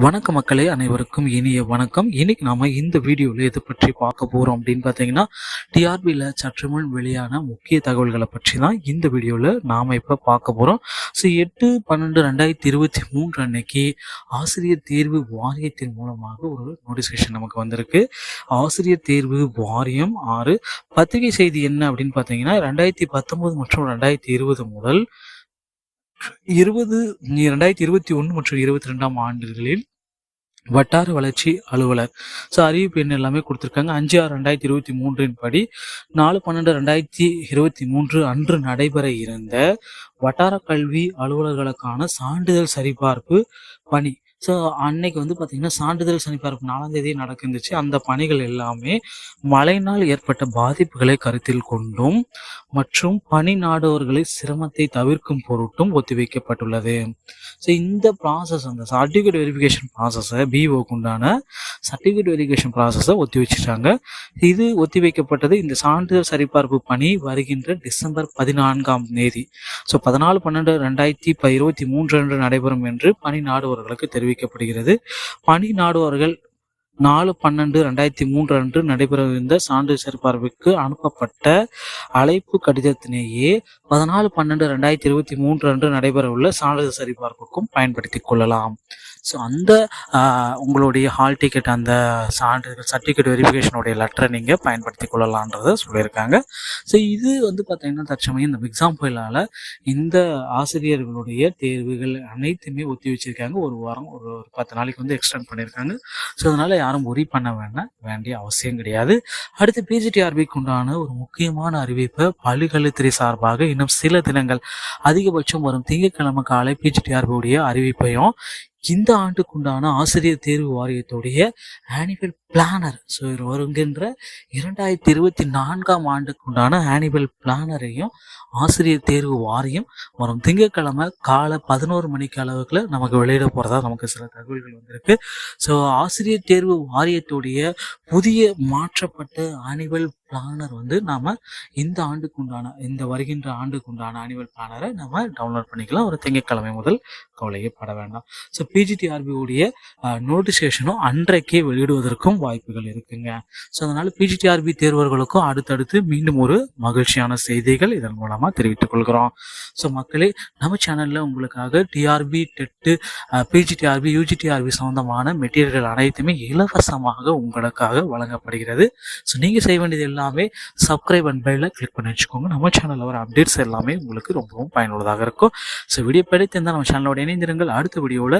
வணக்க மக்களே, அனைவருக்கும் இனிய வணக்கம். இன்னைக்கு நாம இந்த வீடியோவில் எதை பற்றி பார்க்க போறோம் அப்படின்னு பார்த்தீங்கன்னா, டிஆர்பியில் சற்று முன் வெளியான முக்கிய தகவல்களை பற்றி தான் இந்த வீடியோவில் நாம இப்போ பார்க்க போறோம். ஸோ 8/12/2023 அன்னைக்கு ஆசிரியர் தேர்வு வாரியத்தின் மூலமாக ஒரு நோட்டிஃபிகேஷன் நமக்கு வந்திருக்கு. ஆசிரியர் தேர்வு வாரியம் 6 பத்திரிகை செய்தி என்ன அப்படின்னு பார்த்தீங்கன்னா, 2019 மற்றும் 2020 முதல் 2021 மற்றும் 22ஆம் ஆண்டுகளில் வட்டார வளர்ச்சி அலுவலர் அறிவிப்பு எண் எல்லாமே கொடுத்துருக்காங்க. 5/6/2023 படி 4/12/2023 அன்று நடைபெற இருந்த வட்டார கல்வி அலுவலர்களுக்கான சான்றிதழ் சரிபார்ப்பு பணி. அன்னைக்கு பார்த்தீங்கன்னா சான்றிதழ் சரிபார்ப்பு 4ஆம் தேதி நடந்துச்சு. அந்த பணிகள் எல்லாமே மழையினால் ஏற்பட்ட பாதிப்புகளை கருத்தில் கொண்டும் மற்றும் பணி நாடுவர்களை சிரமத்தை தவிர்க்கும் பொருட்டும் ஒத்திவைக்கப்பட்டுள்ளது. இந்த ப்ராசஸ், அந்த சர்டிஃபிகேட் வெரிஃபிகேஷன் ப்ராசஸை பிஓக்கு உண்டான சர்டிஃபிகேட் வெரிஃபிகேஷன் ப்ராசஸை ஒத்தி வச்சுட்டாங்க. இது ஒத்திவைக்கப்பட்டது. இந்த சான்றிதழ் சரிபார்ப்பு பணி வருகின்ற டிசம்பர் 14ஆம் தேதி 14/12/2023 அன்று நடைபெறும் என்று பணி நாடுவர்களுக்கு தெரிவிக்கப்படுகிறது. பணி நாடுவர்கள் 4/12/2003 அன்று நடைபெறவிருந்த சான்றிதழ் சரிபார்ப்புக்கு அனுப்பப்பட்ட அழைப்பு கடிதத்திலேயே 14/12/2023 அன்று நடைபெறவுள்ள சான்றிதழ் சரிபார்ப்புக்கும் பயன்படுத்திக் கொள்ளலாம். அந்த உங்களுடைய ஹால் டிக்கெட், அந்த சான்றிதழ் சர்டிஃபிகேட் வெரிஃபிகேஷனுடைய லெட்டரை நீங்கள் பயன்படுத்தி கொள்ளலான்றதை சொல்லியிருக்காங்க. இது பார்த்தீங்கன்னா தற்சமயம் இந்த எக்ஸாம்பிளால் இந்த ஆசிரியர்களுடைய தேர்வுகள் அனைத்துமே ஒத்தி வச்சிருக்காங்க. ஒரு வாரம், ஒரு 10 நாளைக்கு எக்ஸ்டெண்ட் பண்ணியிருக்காங்க. அதனால யாரும் ஒரி பண்ண வேண்டிய அவசியம் கிடையாது. அடுத்து பிஜிடிஆர்பிக்கு உண்டான ஒரு முக்கியமான அறிவிப்பை பள்ளிக்கல்வித்துறை சார்பாக இன்னும் சில தினங்கள், அதிகபட்சம் வரும் திங்கட்கிழமை காலை பிஜிடிஆர்பியுடைய அறிவிப்பையும் இந்த ஆண்டுக்குண்டான ஆசிரியர் தேர்வு வாரியத்துடைய ஆனுவல் பிளானர், வருகின்ற 2024ஆம் ஆண்டுக்குண்டான ஆனுவல் பிளானரையும் ஆசிரியர் தேர்வு வாரியம் வரும் திங்கட்கிழமை காலை 11 மணிக்கு அளவுக்குள்ள நமக்கு வெளியிட போறதா நமக்கு சில தகவல்கள் வந்திருக்கு. ஆசிரியர் தேர்வு வாரியத்துடைய புதிய மாற்றப்பட்ட ஆனுவல் பிளானர் நாம இந்த ஆண்டுக்குண்டான, இந்த வருகின்ற ஆண்டுக்குண்டான ஆனுவல் பிளானரை நம்ம டவுன்லோட் பண்ணிக்கலாம். ஒரு திங்கட்கிழமை முதல் கவலையே பட வேண்டாம். பிஜிடிஆர்பி உடைய நோட்டிஃபிகேஷனும் அன்றைக்கே வெளியிடுவதற்கும் வாய்ப்புகள் இருக்குங்க. அதனால பிஜிடிஆர்பி தேர்வர்களுக்கும் அடுத்தடுத்து மீண்டும் ஒரு மகிழ்ச்சியான செய்திகள் இதன் மூலமா தெரிவித்துக் கொள்கிறோம். மக்களே, நம்ம சேனல்ல உங்களுக்காக டிஆர்பி, டெட்டு, பிஜிடிஆர்பி, யூஜிடிஆர்பி சம்பந்தமான மெட்டீரியல்கள் அனைத்துமே இலவசமாக உங்களுக்காக வழங்கப்படுகிறது. நீங்க செய்ய வேண்டியது எல்லாமே சப்ஸ்கிரைப் அண்ட் பெல்ல கிளிக் பண்ணி வச்சுக்கோங்க. நம்ம சேனல்ல வர அப்டேட்ஸ் எல்லாமே உங்களுக்கு ரொம்பவும் பயனுள்ளதாக இருக்கும். வீடியோ படித்திருந்தால் நம்ம சேனலோட இணைந்திருங்கள். அடுத்த வீடியோவில்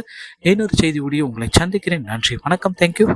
இன்னொரு செய்தி உங்களை சந்திக்கிறேன். நன்றி, வணக்கம், தேங்க்யூ.